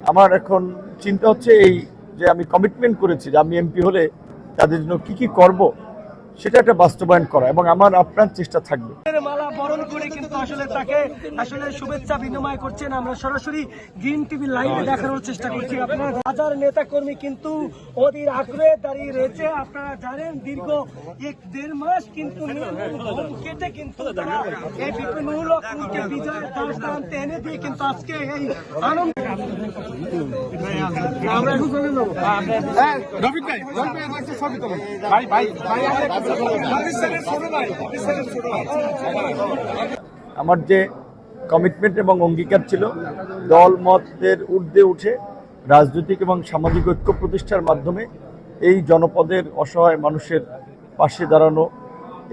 আমার এখন চিন্তা হচ্ছে এই যে আমি কমিটমেন্ট করেছি যে আমি এমপি হলে তাদের জন্য কি করব সেটা একটা বাস্তবায়ন করা এবং আমার আপ্রাণ চেষ্টা থাকবে। মালা বরণ করে কিন্তু আসলে তাকে শুভেচ্ছা বিনিময় করছেন। আমরা সরাসরি গ্রিন টিভি লাইভে দেখানোর চেষ্টা করছি। আপনার হাজার নেতা কর্মী কিন্তু অধীর আগ্রহে দাঁড়িয়ে রয়েছে। আপনারা জানেন দীর্ঘ 1-1.5 মাস কিন্তু কেটে কিন্তু তারা এই বিপিনুল হককে বিজয়ের দাঁড়াতে এনে দিয়ে কিন্তু আজকে এই আনন্দ আমার যে কমিটমেন্ট এবং অঙ্গীকার ছিল দল মতের ঊর্ধ্বে উঠে রাজনৈতিক এবং সামাজিক ঐক্য প্রতিষ্ঠার মাধ্যমে এই জনপদের অসহায় মানুষের পাশে দাঁড়ানো,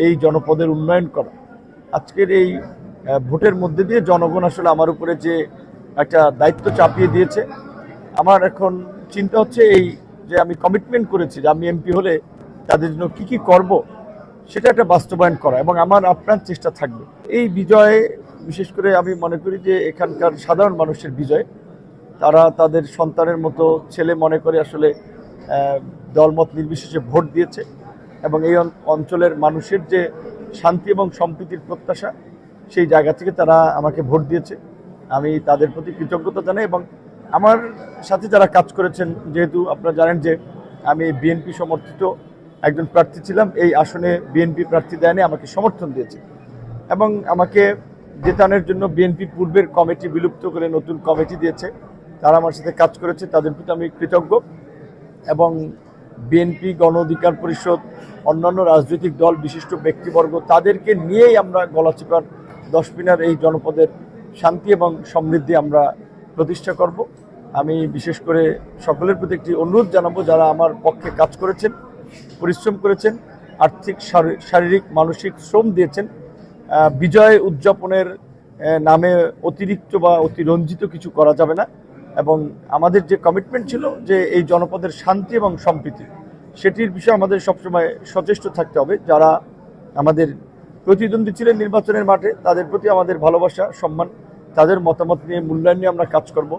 এই জনপদের উন্নয়ন করা। আজকের এই ভোটের মধ্যে দিয়ে জনগণ আসলে আমার উপরে যে একটা দায়িত্ব চাপিয়ে দিয়েছে, আমার এখন চিন্তা হচ্ছে এই যে আমি কমিটমেন্ট করেছি যে আমি এমপি হলে তাদের জন্য কি করব সেটা একটা বাস্তবায়ন করা এবং আমার আপ্রাণ চেষ্টা থাকবে। এই বিজয়ে বিশেষ করে আমি মনে করি যে এখানকার সাধারণ মানুষের বিজয়, তারা তাদের সন্তানের মতো ছেলে মনে করে আসলে দলমত নির্বিশেষে ভোট দিয়েছে এবং এই অঞ্চলের মানুষের যে শান্তি এবং সম্প্রীতির প্রত্যাশা, সেই জায়গা থেকে তারা আমাকে ভোট দিয়েছে। আমি তাদের প্রতি কৃতজ্ঞতা জানাই এবং আমার সাথে যারা কাজ করেছেন, যেহেতু আপনারা জানেন যে আমি বিএনপি সমর্থিত একজন প্রার্থী ছিলাম, এই আসনে বিএনপি প্রার্থী দেয়নি, আমাকে সমর্থন দিয়েছে এবং আমাকে জেতানোর জন্য বিএনপি পূর্বের কমিটি বিলুপ্ত করে নতুন কমিটি দিয়েছে, তারা আমার সাথে কাজ করেছে, তাদের প্রতি আমি কৃতজ্ঞ। এবং বিএনপি, গণ অধিকার পরিষদ, অন্যান্য রাজনৈতিক দল, বিশিষ্ট ব্যক্তিবর্গ, তাদেরকে নিয়েই আমরা গলাচিপার দশপিনার এই জনপদের শান্তি এবং সমৃদ্ধি আমরা প্রতিষ্ঠা করব। আমি বিশেষ করে সকলের প্রতি একটি অনুরোধ জানাবো, যারা আমার পক্ষে কাজ করেছেন, পরিশ্রম করেছেন, আর্থিক শারীরিক মানসিক শ্রম দিয়েছেন, বিজয় উদযাপনের নামে অতিরিক্ত বা অতিরঞ্জিত কিছু করা যাবে না এবং আমাদের যে কমিটমেন্ট ছিল যে এই জনপদের শান্তি এবং সম্প্রীতি, সেটির বিষয়ে আমাদের সবসময় সচেষ্ট থাকতে হবে। যারা আমাদের প্রতিদ্বন্দ্বী ছিলেন নির্বাচনের মাঠে, তাদের প্রতি আমাদের ভালোবাসা, সম্মান, তাদের মতামত নিয়ে মূল্যায়ন নিয়ে আমরা কাজ করব।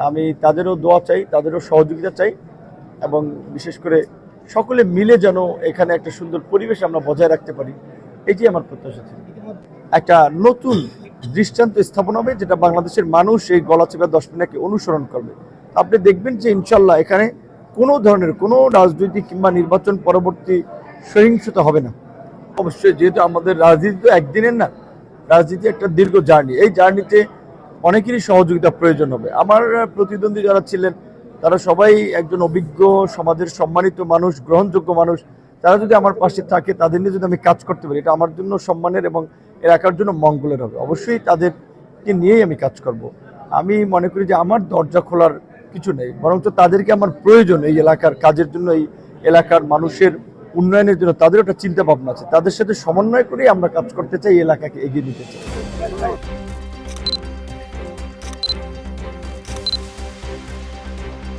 আমি তাদেরও দোয়া চাই, তাদেরও সহযোগিতা চাই এবং বিশেষ করে সকলে মিলে যেন এখানে একটা সুন্দর পরিবেশ আমরা বজায় রাখতে পারি, এটি আমার প্রত্যাশা ছিল। একটা নতুন দৃষ্টান্ত স্থাপন হবে, যেটা বাংলাদেশের মানুষ এই গলাচিপা দশপিনাকে অনুসরণ করবে। আপনি দেখবেন যে ইনশাল্লাহ এখানে কোনো ধরনের কোনো রাজনৈতিক কিংবা নির্বাচন পরবর্তী সহিংসতা হবে না। অবশ্যই যেহেতু আমাদের রাজনীতি তো একদিনের না, রাজনীতি একটা দীর্ঘ জার্নি, এই জার্নিতে অনেকেরই সহযোগিতা প্রয়োজন হবে। আমার প্রতিদ্বন্দ্বী যারা ছিলেন তারা সবাই একজন অভিজ্ঞ, সমাজের সম্মানিত মানুষ, গ্রহণযোগ্য মানুষ। তারা যদি আমার পাশে থাকে, তাদের নিয়ে যদি আমি কাজ করতে পারি, এটা আমার জন্য সম্মানের এবং এলাকার জন্য মঙ্গলের হবে। অবশ্যই তাদেরকে নিয়েই আমি কাজ করব। আমি মনে করি যে আমার দরজা খোলার কিছু নেই, বরঞ্চ তাদেরকে আমার প্রয়োজন এই এলাকার কাজের জন্য, এই এলাকার মানুষের উন্নয়নের জন্য। তাদের একটা চিন্তা ভাবনা আছে, তাদের সাথে সমন্বয় করেই আমরা কাজ করতে চাই, এই এলাকাকে এগিয়ে নিতে চাই।